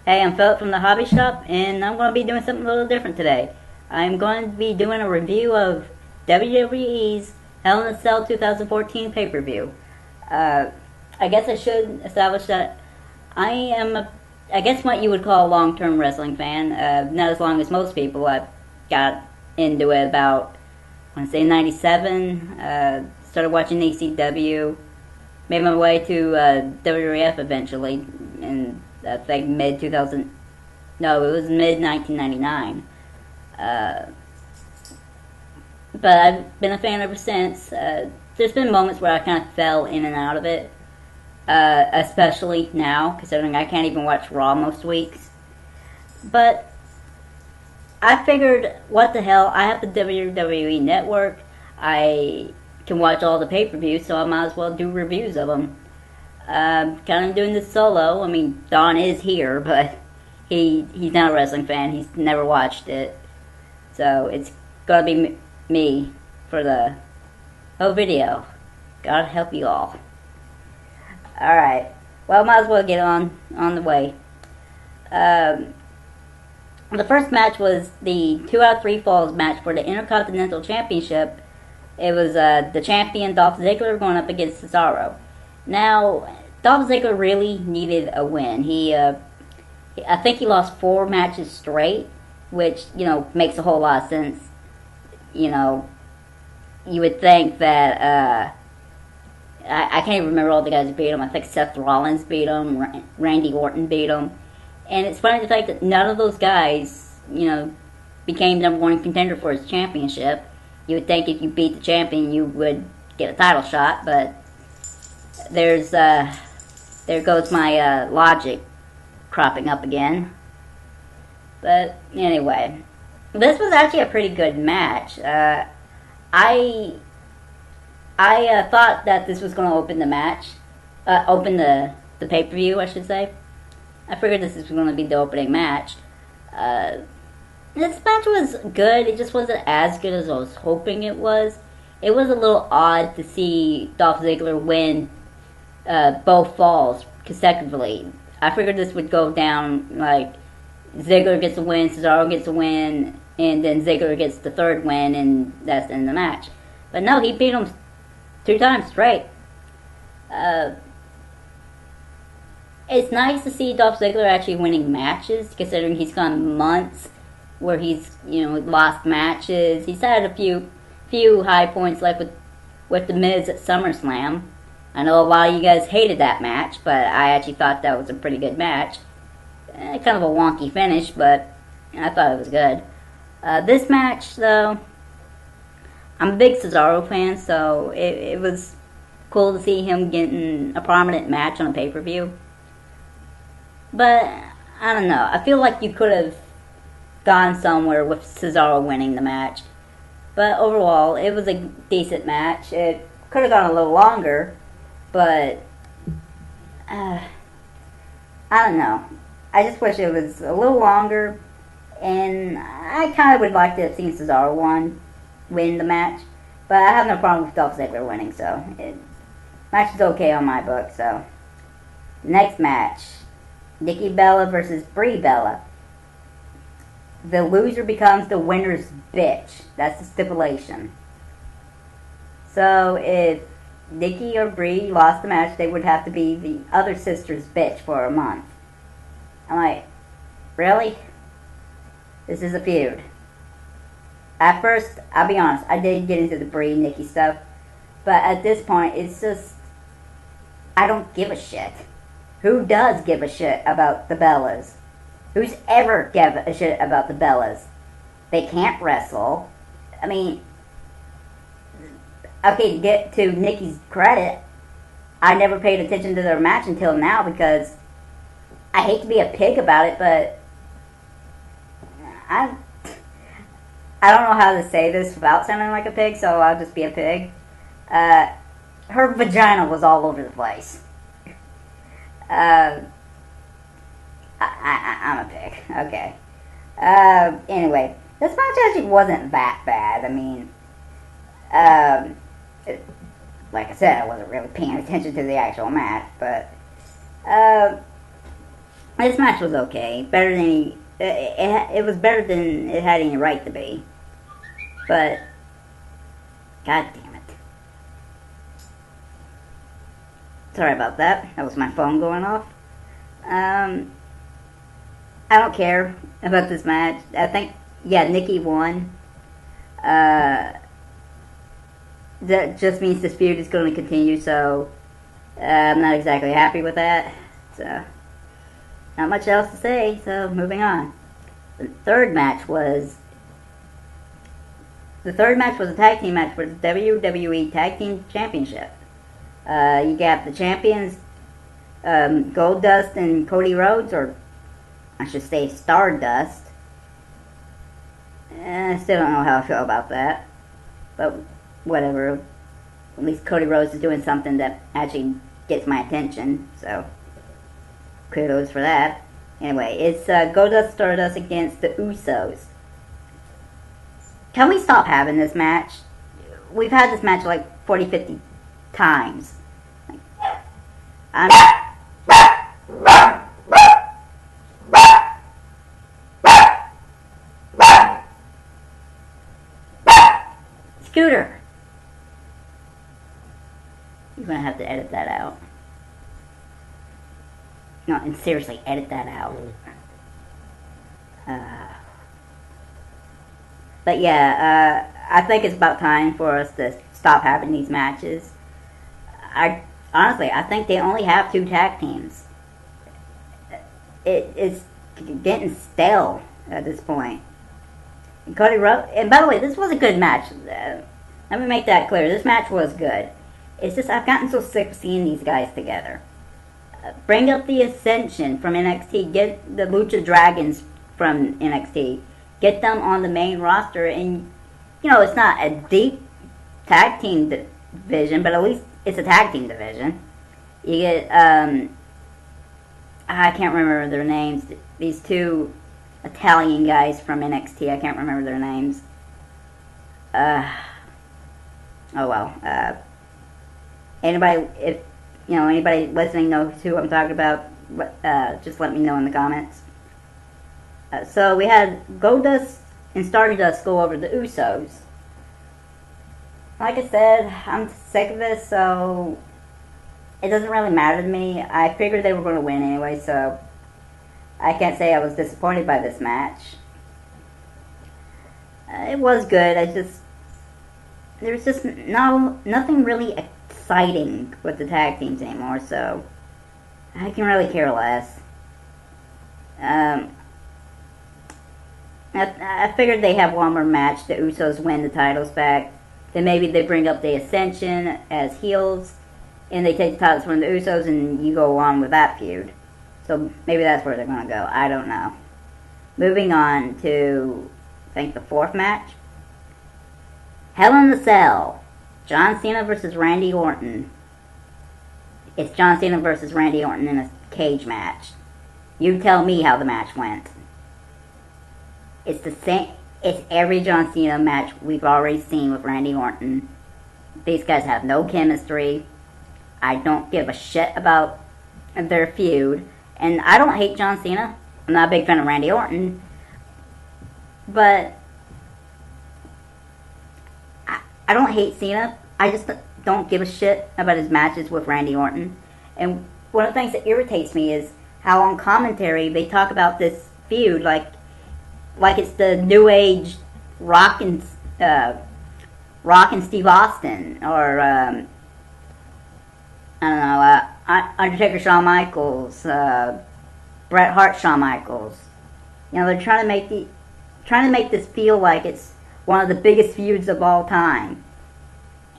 Hey, I'm Phill from the Hobby Shop, and I'm going to be doing something a little different today. I'm going to be doing a review of WWE's Hell in a Cell 2014 pay-per-view. Uh, I guess I should establish that I am, I guess what you would call a long-term wrestling fan. Not as long as most people. I got into it about, I want to say 97. Started watching ECW. Made my way to WWF eventually, and I think mid 2000. No, it was mid 1999. But I've been a fan ever since. There's been moments where I kind of fell in and out of it, especially now, considering I can't even watch Raw most weeks. But I figured, what the hell? I have the WWE Network. I can watch all the pay-per-views, so I might as well do reviews of them. Kind of doing this solo. I mean, Don is here, but he's not a wrestling fan. He's never watched it, so it's gonna be me for the whole video. God help you all. All right. Well, might as well get on the way. The first match was the 2 out of 3 falls match for the Intercontinental Championship. It was the champion Dolph Ziggler going up against Cesaro. Now, Dolph Ziggler really needed a win. I think he lost 4 matches straight, which, makes a whole lot of sense. You would think that, I can't even remember all the guys who beat him. I think Seth Rollins beat him, Randy Orton beat him. And it's funny the fact that none of those guys, became number 1 contender for his championship. You would think if you beat the champion, you would get a title shot, but there goes my logic cropping up again. But anyway, this was actually a pretty good match. I thought that this was going to open the match, open the pay-per-view, I should say. I figured this was going to be the opening match. This match was good. It just wasn't as good as I was hoping it was. It was a little odd to see Dolph Ziggler win both falls consecutively. I figured this would go down like Ziggler gets a win, Cesaro gets a win, and then Ziggler gets the third win, and that's the end of the match. But no, he beat him 2 times straight. It's nice to see Dolph Ziggler actually winning matches, considering he's gone months where he's, lost matches. He's had a few high points, like with The Miz at SummerSlam. I know a lot of you guys hated that match, but I actually thought that was a pretty good match. Kind of a wonky finish, but I thought it was good. This match, though, I'm a big Cesaro fan, so it was cool to see him getting a prominent match on a pay-per-view. But, I don't know. I feel like you could have gone somewhere with Cesaro winning the match. But overall, it was a decent match. It could have gone a little longer, but I don't know. I just wish it was a little longer, and I kind of would like to have seen Cesaro win the match. But I have no problem with Dolph Ziggler winning, so match is okay on my book. So next match, Nikki Bella versus Brie Bella. The loser becomes the winner's bitch. That's the stipulation. So if Nikki or Brie lost the match, they would have to be the other sister's bitch for a month. I'm like, really? This is a feud. At first, I'll be honest, I didn't get into the Brie Nikki stuff. But at this point, it's just, I don't give a shit. Who does give a shit about the Bellas? Who's ever give a shit about the Bellas? They can't wrestle. I mean, okay, to get to Nikki's credit, I never paid attention to their match until now because I hate to be a pig about it, but I don't know how to say this without sounding like a pig, so I'll just be a pig. Her vagina was all over the place. I'm a pig. Okay. Anyway, this match actually wasn't that bad. I mean, like I said, I wasn't really paying attention to the actual match, but This match was okay. Better than it was better than it had any right to be. But god damn it. Sorry about that. That was my phone going off. I don't care about this match. I think, yeah, Nikki won. That just means this feud is going to continue, so I'm not exactly happy with that. So, not much else to say, so moving on. The third match was a tag team match for the WWE Tag Team Championship. You got the champions, Goldust and Cody Rhodes, or I should say Stardust. I still don't know how I feel about that, but whatever. At least Cody Rhodes is doing something that actually gets my attention, so kudos for that. Anyway, it's Goldust Stardust against the Usos. Can we stop having this match? We've had this match like 40, 50 times. Scooter! You're gonna have to edit that out. No, and seriously, edit that out. But yeah, I think it's about time for us to stop having these matches. Honestly, I think they only have 2 tag teams. It's getting stale at this point. And Cody Rhodes, and by the way, this was a good match. Let me make that clear. This match was good. It's just I've gotten so sick of seeing these guys together. Bring up the Ascension from NXT. Get the Lucha Dragons from NXT. Get them on the main roster, and it's not a deep tag team division, but at least it's a tag team division. You get I can't remember their names. These 2 Italian guys from NXT. I can't remember their names. Oh well. Anybody listening knows who I'm talking about, just let me know in the comments. So we had Goldust and Stardust go over the Usos. Like I said, I'm sick of this, so it doesn't really matter to me. I figured they were going to win anyway, so I can't say I was disappointed by this match. It was good. There's just nothing really exciting with the tag teams anymore, so I can really care less. I figured they have one more match. The Usos win the titles back. Then maybe they bring up the Ascension as heels, and they take the titles from the Usos, and you go on with that feud. So maybe that's where they're going to go. I don't know. Moving on to, I think, the 4th match. Hell in the Cell. John Cena versus Randy Orton. It's John Cena versus Randy Orton in a cage match. You tell me how the match went. It's the same. It's every John Cena match we've already seen with Randy Orton. These guys have no chemistry. I don't give a shit about their feud. And I don't hate John Cena. I'm not a big fan of Randy Orton. But I don't hate Cena. I just don't give a shit about his matches with Randy Orton. And one of the things that irritates me is how on commentary they talk about this feud like it's the new age Rock and Steve Austin, or I don't know, Undertaker Shawn Michaels, Bret Hart Shawn Michaels. They're trying to make this feel like it's one of the biggest feuds of all time,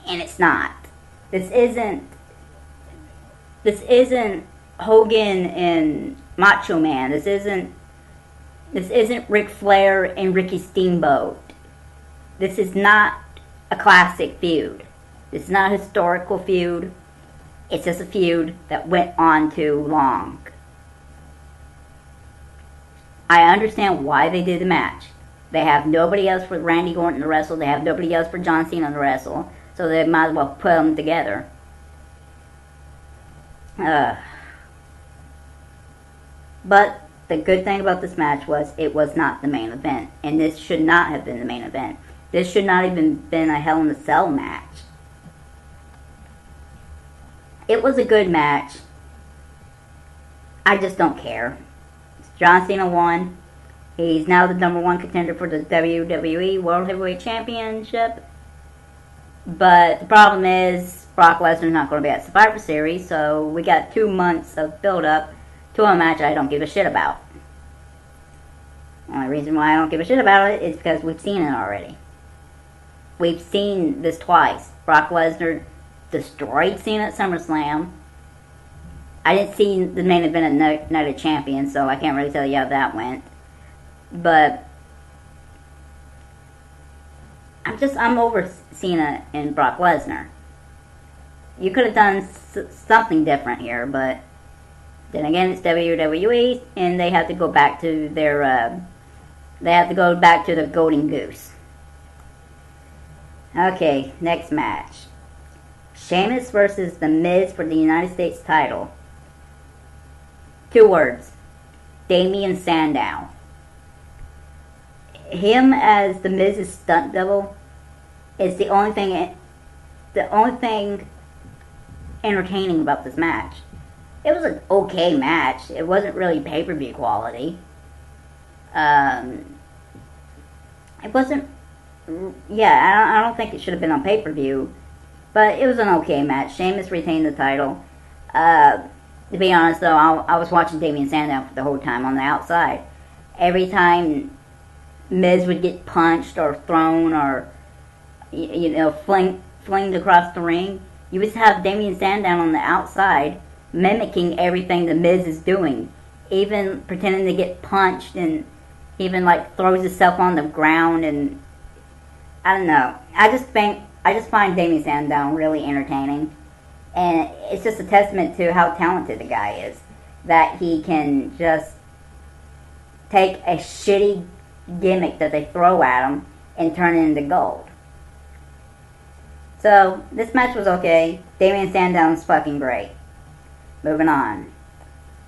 and it's not. This isn't Hogan and Macho Man. This isn't Ric Flair and Ricky Steamboat. This is not a classic feud. This is not a historical feud. It's just a feud that went on too long. I understand why they did the match. They have nobody else for Randy Orton to wrestle. They have nobody else for John Cena to wrestle. So they might as well put them together. But the good thing about this match was it was not the main event. And this should not have been the main event. This should not even been a Hell in a Cell match. It was a good match. I just don't care. John Cena won. He's now the #1 contender for the WWE World Heavyweight Championship. But the problem is, Brock Lesnar's not going to be at Survivor Series, so we got 2 months of build-up to a match I don't give a shit about. The only reason why I don't give a shit about it is because we've seen it already. We've seen this twice. Brock Lesnar destroyed Cena at SummerSlam. I didn't see the main event at Night of Champions, so I can't really tell you how that went. But I'm over Cena and Brock Lesnar. You could have done something different here, but then again, it's WWE, and they have to go back to their the Golden Goose. Okay, next match. Sheamus versus The Miz for the United States title. 2 words. Damien Sandow. Him as The Miz's stunt double is the only thing entertaining about this match. It was an okay match. It wasn't really pay-per-view quality. It wasn't. Yeah, I don't think it should have been on pay-per-view, but it was an okay match. Sheamus retained the title. To be honest, though, I was watching Damien Sandow for the whole time on the outside. Every time Miz would get punched or thrown or flinged across the ring, you would have Damien Sandow on the outside mimicking everything the Miz is doing, even pretending to get punched, and even throws himself on the ground. And I don't know. I just find Damien Sandow really entertaining, and it's just a testament to how talented the guy is, that he can just take a shitty gimmick that they throw at him and turn it into gold. So, this match was okay. Damien Sandow's fucking great. Moving on.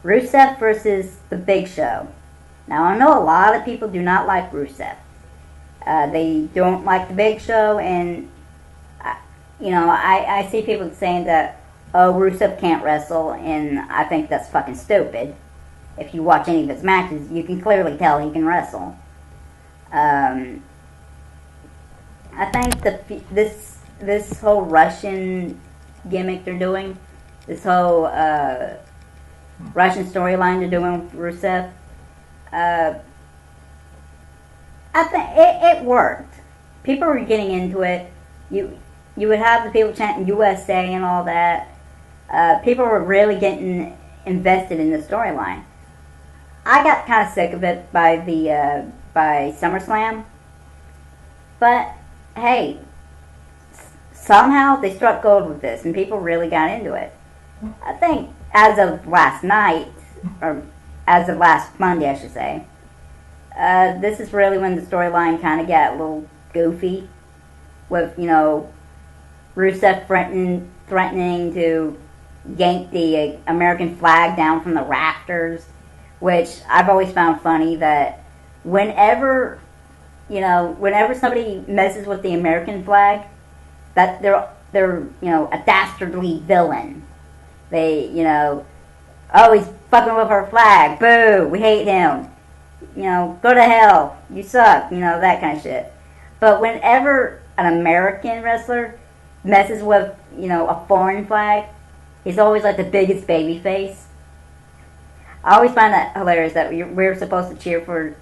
Rusev versus The Big Show. Now, I know a lot of people do not like Rusev. They don't like The Big Show, and, I see people saying that, oh, Rusev can't wrestle, and I think that's fucking stupid. If you watch any of his matches, you can clearly tell he can wrestle. I think this whole Russian gimmick they're doing, this whole Russian storyline they're doing with Rusev, I think it worked. People were getting into it. You would have the people chanting USA and all that. People were really getting invested in the storyline. I got kind of sick of it by SummerSlam, but hey, somehow they struck gold with this, and people really got into it. I think as of last night, or as of last Monday, I should say, this is really when the storyline kind of got a little goofy, with Rusev threatening to yank the American flag down from the rafters, which I've always found funny, that whenever somebody messes with the American flag, that they're a dastardly villain. They oh, he's fucking with our flag, boo, we hate him, go to hell, you suck, that kind of shit. But whenever an American wrestler messes with a foreign flag, he's always like the biggest baby face. I always find that hilarious, that we're supposed to cheer for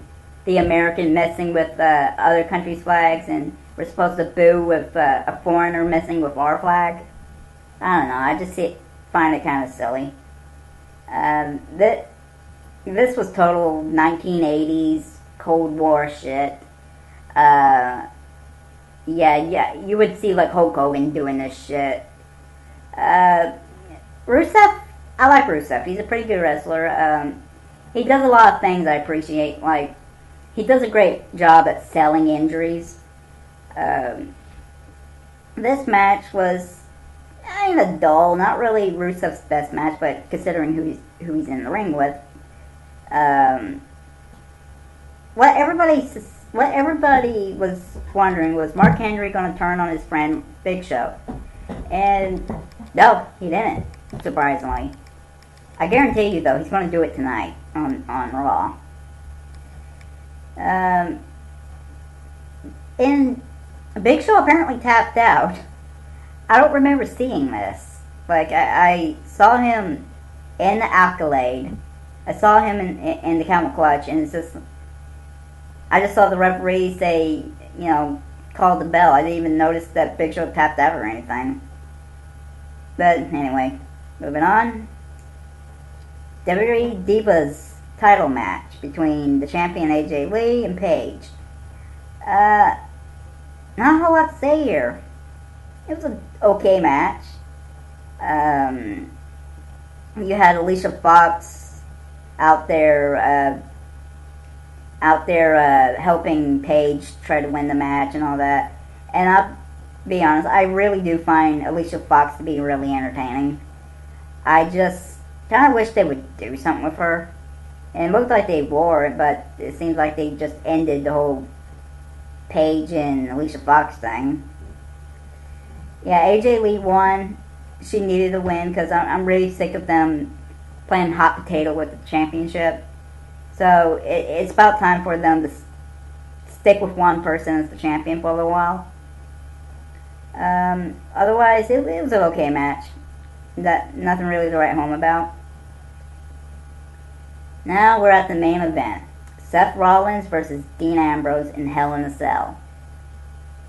the American messing with other countries' flags, and we're supposed to boo with a foreigner messing with our flag. I don't know. I just find it kind of silly. This was total 1980s Cold War shit. Yeah, you would see Hulk Hogan doing this shit. Rusev, I like Rusev. He's a pretty good wrestler. He does a lot of things I appreciate. He does a great job at selling injuries. This match was kind of dull. Not really Rusev's best match, but considering who he's in the ring with, Um, what everybody was wondering was Mark Henry going to turn on his friend Big Show, and no, he didn't. Surprisingly, I guarantee you though, he's going to do it tonight on Raw. And Big Show apparently tapped out. I don't remember seeing this. Like, I saw him in the Accolade. I saw him in the Camel Clutch, and it's just, I just saw the referee say, call the bell. I didn't even notice that Big Show tapped out or anything. But anyway, moving on. WWE Divas title match between the champion AJ Lee and Paige. Not a whole lot to say here. It was an okay match. You had Alicia Fox out there helping Paige try to win the match and all that. And I'll be honest, I really do find Alicia Fox to be really entertaining. I just kind of wish they would do something with her. And it looked like they wore it, but it seems like they just ended the whole Paige and Alicia Fox thing. Yeah, AJ Lee won. She needed a win because I'm really sick of them playing hot potato with the championship. So it's about time for them to stick with one person as the champion for a little while. Otherwise, it was an okay match. Nothing really to write home about. Now we're at the main event. Seth Rollins versus Dean Ambrose in Hell in a Cell.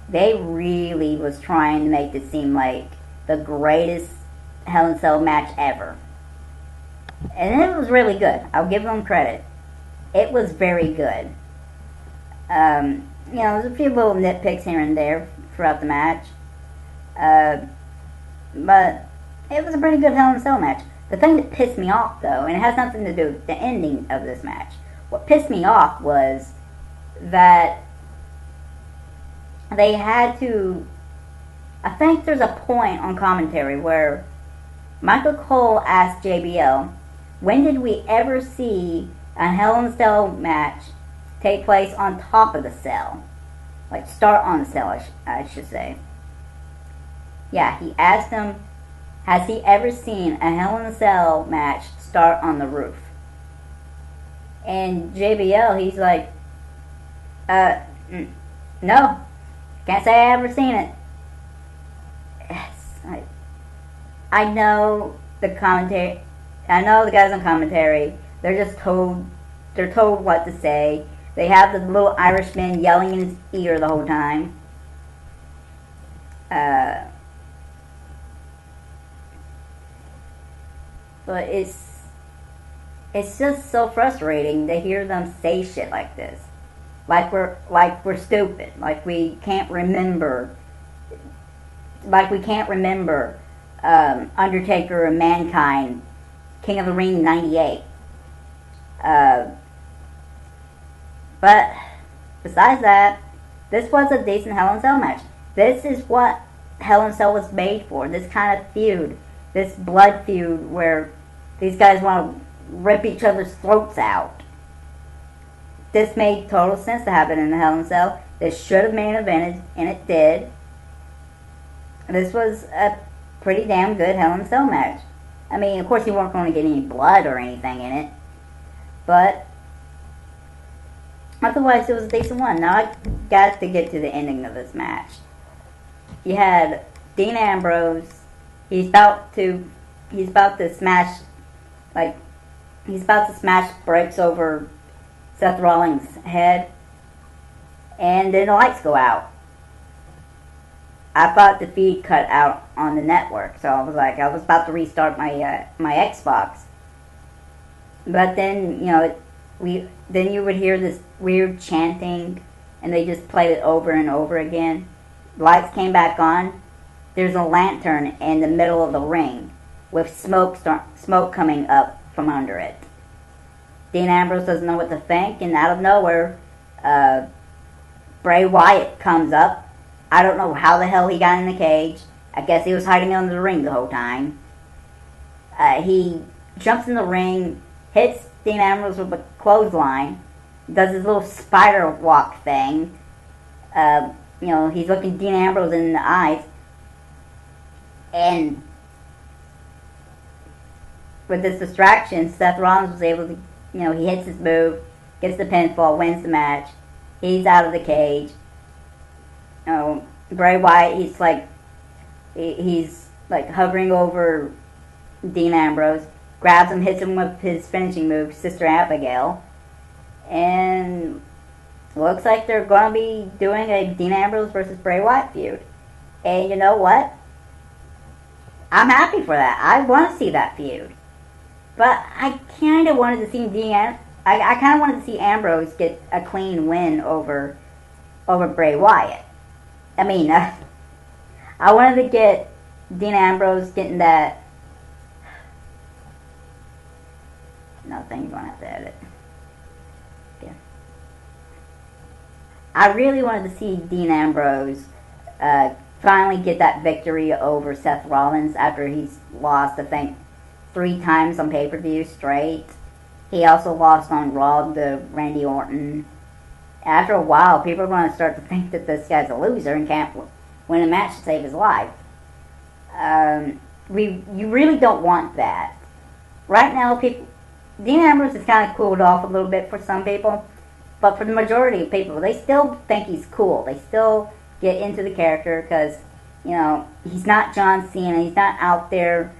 They really was trying to make this seem like the greatest Hell in a Cell match ever. And it was really good. I'll give them credit. It was very good. There's a few little nitpicks here and there throughout the match. But it was a pretty good Hell in a Cell match. The thing that pissed me off, though, and it has nothing to do with the ending of this match, what pissed me off was that they had to... I think there's a point on commentary where Michael Cole asked JBL, when did we ever see a Hell in a Cell match take place on top of the cell? Like, start on the cell, I should say. Yeah, he asked him, has he ever seen a Hell in a Cell match start on the roof? And JBL, he's like, no, can't say I ever seen it. I know the commentary. I know the guys on commentary. They're just told. They're told what to say. They have the little Irishman yelling in his ear the whole time. But it's just so frustrating to hear them say shit like this. Like we're stupid. Like we can't remember. Undertaker and Mankind, King of the Ring '98. But besides that, this was a decent Hell in a Cell match. This is what Hell in a Cell was made for. This kind of feud, this blood feud where these guys want to rip each other's throats out. This made total sense to happen in the Hell in a Cell. This should have main evented, and it did. This was a pretty damn good Hell in a Cell match. I mean, of course you weren't going to get any blood or anything in it, but otherwise it was a decent one. Now I got to get to the ending of this match. You had Dean Ambrose. He's about to smash, bricks over Seth Rollins' head, and then the lights go out. I thought the feed cut out on the network, so I was about to restart my my Xbox. But then, then you would hear this weird chanting, and they just played it over and over again. Lights came back on. There's a lantern in the middle of the ring with smoke coming up from under it. Dean Ambrose doesn't know what to think, and out of nowhere, Bray Wyatt comes up. I don't know how the hell he got in the cage. I guess he was hiding under the ring the whole time. He jumps in the ring, hits Dean Ambrose with a clothesline, does his little spider walk thing. He's looking Dean Ambrose in the eyes, and with this distraction, Seth Rollins was able to, he hits his move, gets the pinfall, wins the match. He's out of the cage. Bray Wyatt, he's like hovering over Dean Ambrose, grabs him, hits him with his finishing move, Sister Abigail, and looks like they're going to be doing a Dean Ambrose versus Bray Wyatt feud. And you know what? I'm happy for that. I want to see that feud. But I kind of wanted to see I kind of wanted to see Ambrose get a clean win over Bray Wyatt. I mean, I wanted to get Dean Ambrose getting that. Nothing, you're going to have to edit. Yeah. I really wanted to see Dean Ambrose finally get that victory over Seth Rollins after he's lost, I think, 3 times on pay-per-view straight. He also lost on Raw to Randy Orton. After a while, people are going to start to think that this guy's a loser and can't win a match to save his life. You really don't want that. Right now, Dean Ambrose has kind of cooled off a little bit for some people, but for the majority of people, they still think he's cool. They still get into the character because, he's not John Cena. He's not out there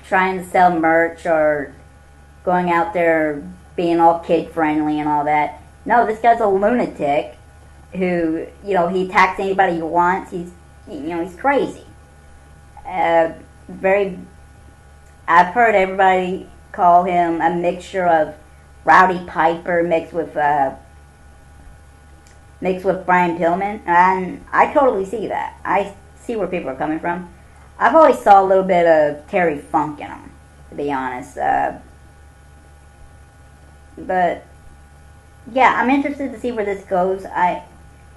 trying to sell merch or going out there being all kid-friendly and all that. No, this guy's a lunatic who, he attacks anybody he wants. He's crazy. I've heard everybody call him a mixture of Rowdy Piper mixed with Brian Pillman, and I totally see that. I see where people are coming from. I've always saw a little bit of Terry Funk in him, to be honest. But yeah, I'm interested to see where this goes. I've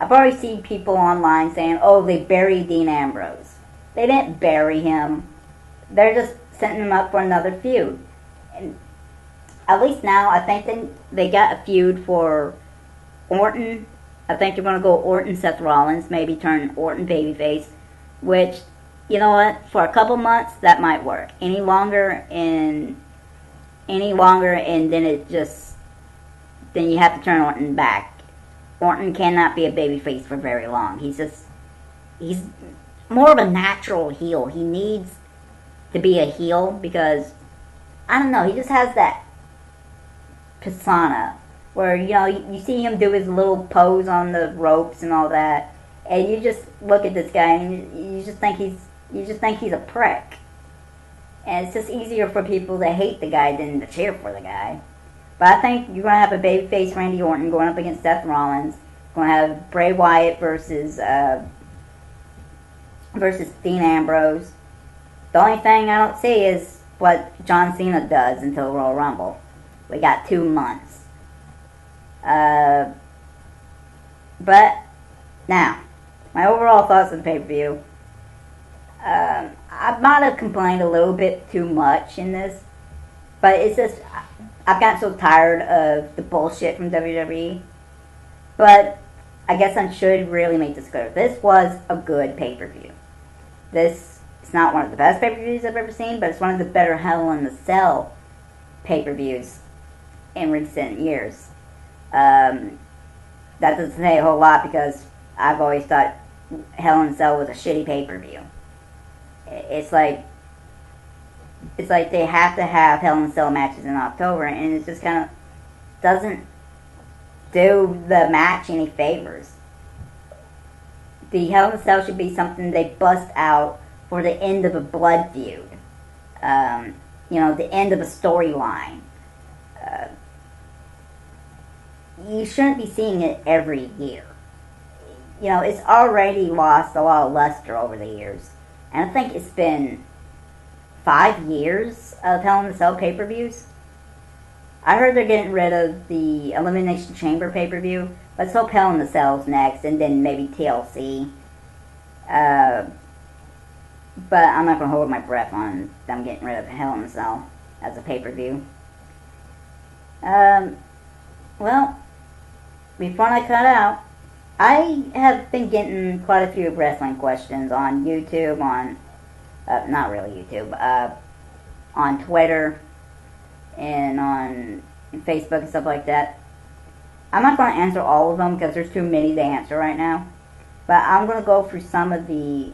already seen people online saying, "Oh, they buried Dean Ambrose." They didn't bury him. They're just setting him up for another feud. And at least now, I think they got a feud for Orton. I think they're going to go Orton, Seth Rollins, maybe turn Orton babyface, which, you know what, for a couple months, that might work. Any longer, and then then you have to turn Orton back. Orton cannot be a babyface for very long. He's more of a natural heel. He needs to be a heel because, I don't know, he just has that persona where, you see him do his little pose on the ropes and all that, and you just look at this guy and you just think he's a prick. And it's just easier for people to hate the guy than to cheer for the guy. But I think you're going to have a babyface Randy Orton going up against Seth Rollins. You're going to have Bray Wyatt versus Dean Ambrose. The only thing I don't see is what John Cena does until Royal Rumble. We got 2 months. But now, my overall thoughts on the pay-per-view. I might have complained a little bit too much in this, but it's just I've gotten so tired of the bullshit from WWE. But I guess I should really make this clear. This was a good pay-per-view. This is not one of the best pay-per-views I've ever seen, but it's one of the better Hell in the Cell pay-per-views in recent years. That doesn't say a whole lot because I've always thought Hell in a Cell was a shitty pay-per-view. It's like they have to have Hell in a Cell matches in October, and it just kind of doesn't do the match any favors. The Hell in a Cell should be something they bust out for the end of a blood feud. The end of a storyline. You shouldn't be seeing it every year. It's already lost a lot of luster over the years. And I think it's been 5 years of Hell in a Cell pay-per-views. I heard they're getting rid of the Elimination Chamber pay-per-view. Let's hope Hell in a Cell's next, and then maybe TLC. But I'm not going to hold my breath on them getting rid of Hell in a Cell. as a pay-per-view. Well, before I cut out, I have been getting quite a few wrestling questions on YouTube, on, not really YouTube, on Twitter, and on Facebook and stuff like that. I'm not going to answer all of them because there's too many to answer right now. But I'm going to go through some of the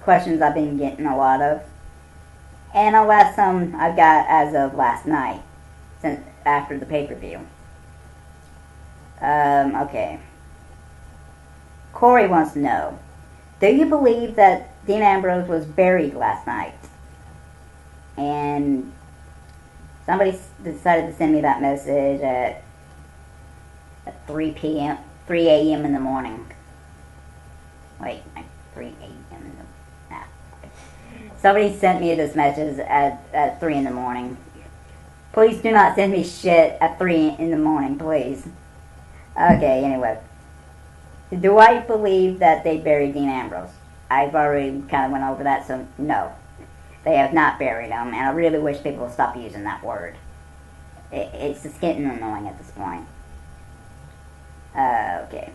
questions I've been getting a lot of. And I'll ask some I've got as of last night, since after the pay-per-view. Okay. Corey wants to know, do you believe that Dean Ambrose was buried last night? And somebody decided to send me that message at 3 a.m. in the morning. Wait, 3 a.m. in the... Nah. Somebody sent me this message at 3 in the morning. Please do not send me shit at 3 in the morning, please. Okay, anyway. Do I believe that they buried Dean Ambrose? I've already kind of went over that, so no. They have not buried him, and I really wish people would stop using that word. It's just getting annoying at this point. Okay.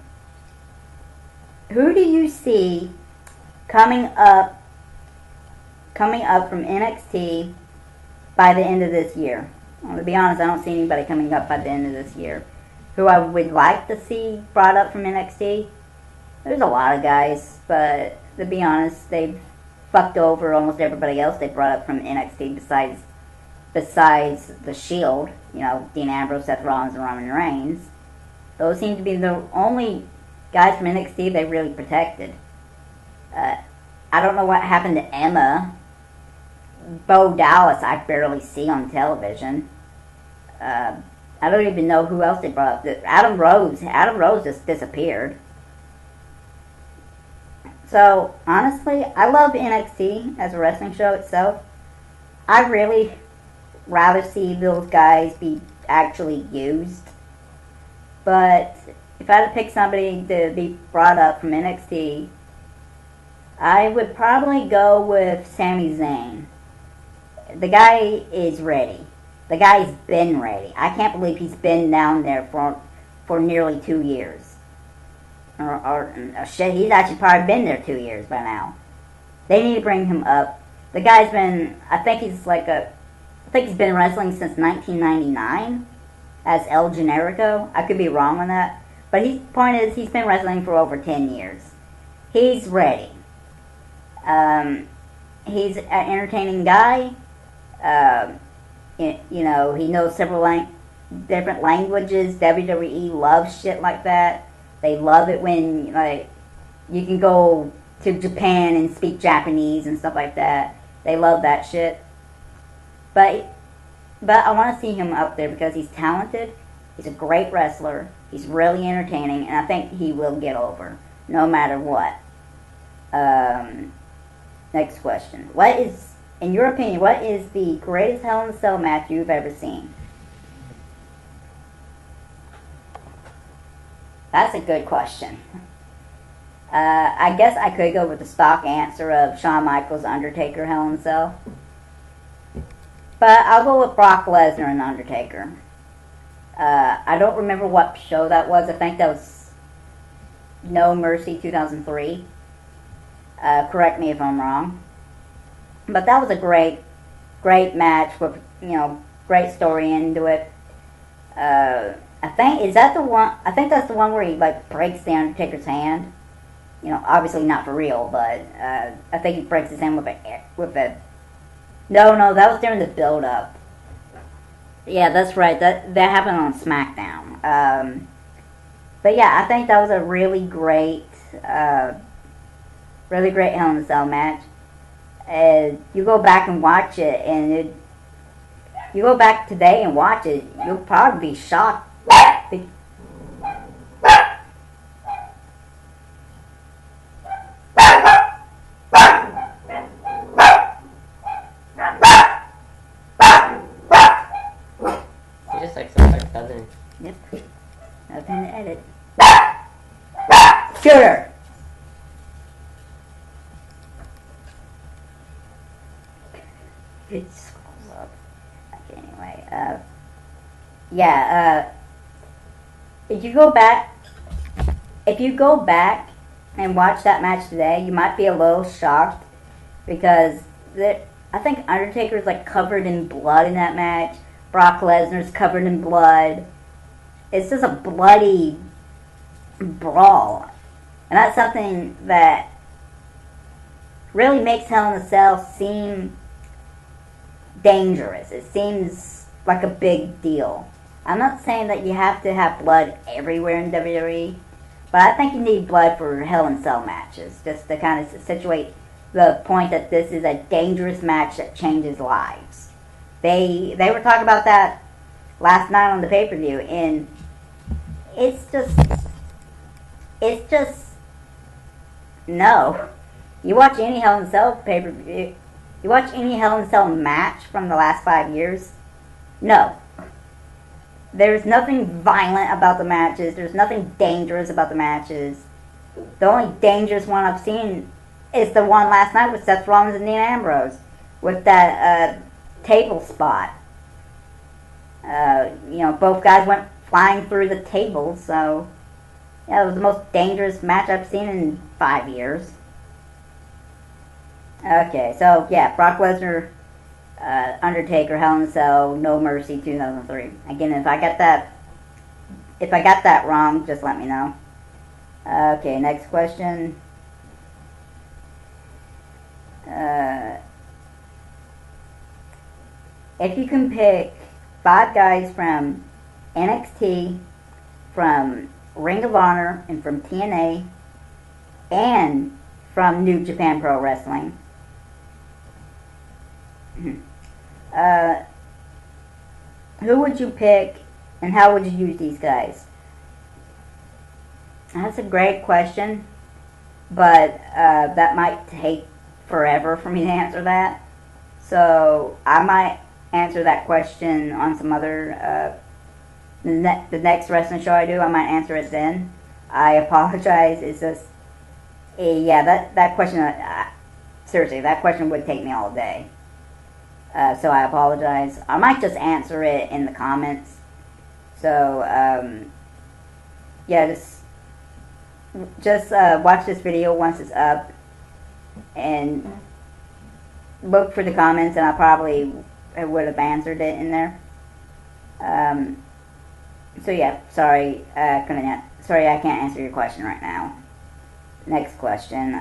Who do you see coming up from NXT by the end of this year? Well, to be honest, I don't see anybody coming up by the end of this year. Who I would like to see brought up from NXT? There's a lot of guys, but to be honest, they've fucked over almost everybody else they brought up from NXT besides the Shield. You know, Dean Ambrose, Seth Rollins, and Roman Reigns. Those seem to be the only guys from NXT they really protected. I don't know what happened to Emma. Bo Dallas I barely see on television. I don't even know who else they brought up. Adam Rose just disappeared. So, honestly, I love NXT as a wrestling show itself. I'd really rather see those guys be actually used. But if I had to pick somebody to be brought up from NXT, I would probably go with Sami Zayn. The guy is ready. The guy's been ready. I can't believe he's been down there for nearly 2 years. Or shit, he's actually probably been there 2 years by now. They need to bring him up. The guy's been, I think he's been wrestling since 1999 as El Generico. I could be wrong on that. But his point is, he's been wrestling for over 10 years. He's ready. He's an entertaining guy. You know, he knows several different languages. WWE loves shit like that. They love it when, like, you can go to Japan and speak Japanese and stuff like that. They love that shit. But I want to see him up there because he's talented. He's a great wrestler. He's really entertaining, and I think he will get over, no matter what. Next question. In your opinion, what is the greatest Hell in a Cell match you've ever seen? That's a good question. I guess I could go with the stock answer of Shawn Michaels, Undertaker, Hell in a Cell. But I'll go with Brock Lesnar and Undertaker. I don't remember what show that was. I think that was No Mercy 2003. Correct me if I'm wrong. But that was a great match with, you know, great story into it. I think that's the one where he, like, breaks the Undertaker's hand. You know, obviously not for real, but I think he breaks his hand with a. No, that was during the build-up. Yeah, that's right. That happened on SmackDown. But yeah, I think that was a really great Hell in a Cell match. You go back and watch it, and you go back today and watch it, you'll probably be shocked. Just like some like southern. Yep. Nothing to edit. Shooter! yeah, if you go back, and watch that match today, you might be a little shocked because I think Undertaker's like covered in blood in that match. Brock Lesnar's covered in blood. It's just a bloody brawl, and that's something that really makes Hell in a Cell seem dangerous. It seems like a big deal. I'm not saying that you have to have blood everywhere in WWE, but I think you need blood for Hell in a Cell matches, just to kind of situate the point that this is a dangerous match that changes lives. They were talking about that last night on the pay-per-view, and it's just no. You watch any Hell in a Cell pay-per-view, you watch any Hell in a Cell match from the last 5 years, no. There's nothing violent about the matches. There's nothing dangerous about the matches. The only dangerous one I've seen is the one last night with Seth Rollins and Dean Ambrose with that table spot. Both guys went flying through the table, so yeah, it was the most dangerous match I've seen in 5 years. Okay, so yeah, Brock Lesnar, Undertaker, Hell in a Cell, No Mercy, 2003. Again, if I got that wrong, just let me know. Okay, next question. If you can pick 5 guys from NXT, from Ring of Honor, and from TNA, and from New Japan Pro Wrestling, who would you pick, and how would you use these guys? That's a great question, but that might take forever for me to answer that. So I might answer that question on some other the next wrestling show I do. I might answer it then. I apologize. It's just that question. Seriously, that question would take me all day. So I apologize. I might just answer it in the comments. So just watch this video once it's up and look for the comments, and I probably would have answered it in there. So yeah, sorry, I can't answer your question right now. Next question.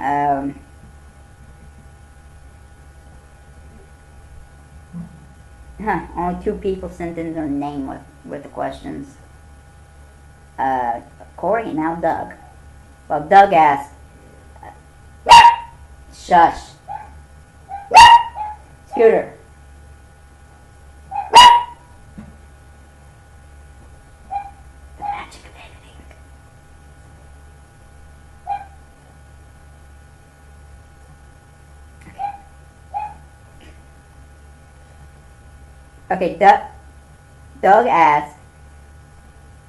Only 2 people sent in their name with the questions. Corey and now Doug. Well, Doug asked, shush. Scooter. The magic of editing. Okay, Doug asked,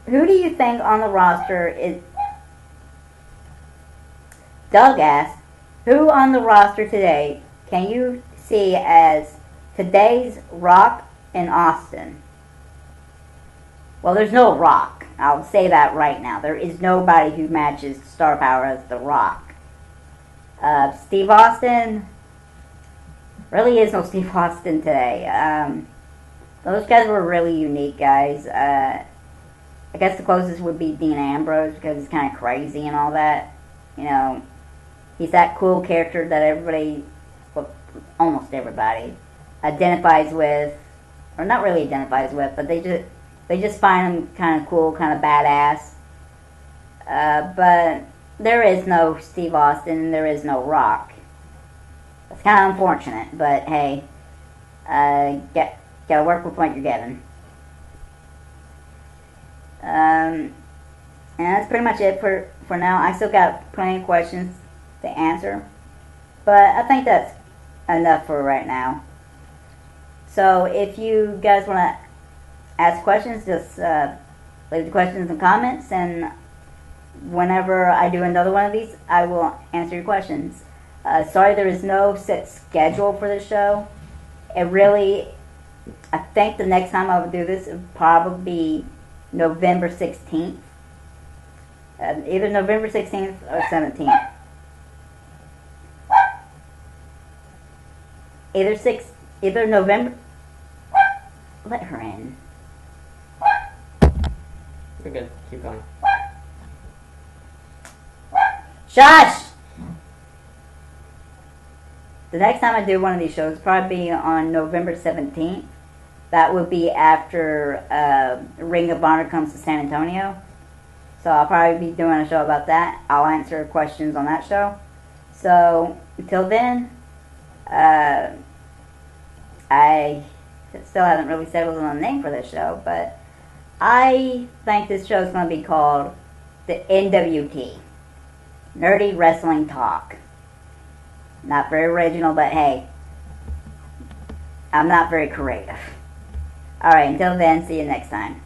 who do you think on the roster is... Doug asked, who on the roster today can you see as today's Rock and Austin? Well, there's no Rock. I'll say that right now. There is nobody who matches star power as The Rock. Steve Austin, really is no Steve Austin today. Those guys were really unique guys. I guess the closest would be Dean Ambrose because he's kind of crazy and all that. You know, he's that cool character that everybody, well, almost everybody, identifies with, or not really identifies with, but they just find him kind of cool, kind of badass. But there is no Steve Austin, there is no Rock. It's kind of unfortunate, but hey, gotta work with what you're given. And that's pretty much it for now. I still got plenty of questions to answer, but I think that's enough for right now. So if you guys want to ask questions, just leave the questions in the comments, and whenever I do another one of these, I will answer your questions. Sorry there is no set schedule for the show. It really I think the next time I would do this would probably be November 16th. Either November 16th or 17th. Either November. Let her in. We're good. Keep going. Shush! The next time I do one of these shows will probably be on November 17th. That would be after Ring of Honor comes to San Antonio. So I'll probably be doing a show about that. I'll answer questions on that show. So until then, I still haven't really settled on a name for this show, but I think this show is going to be called the NWT. Nerdy Wrestling Talk. Not very original, but hey, I'm not very creative. Alright, until then, see you next time.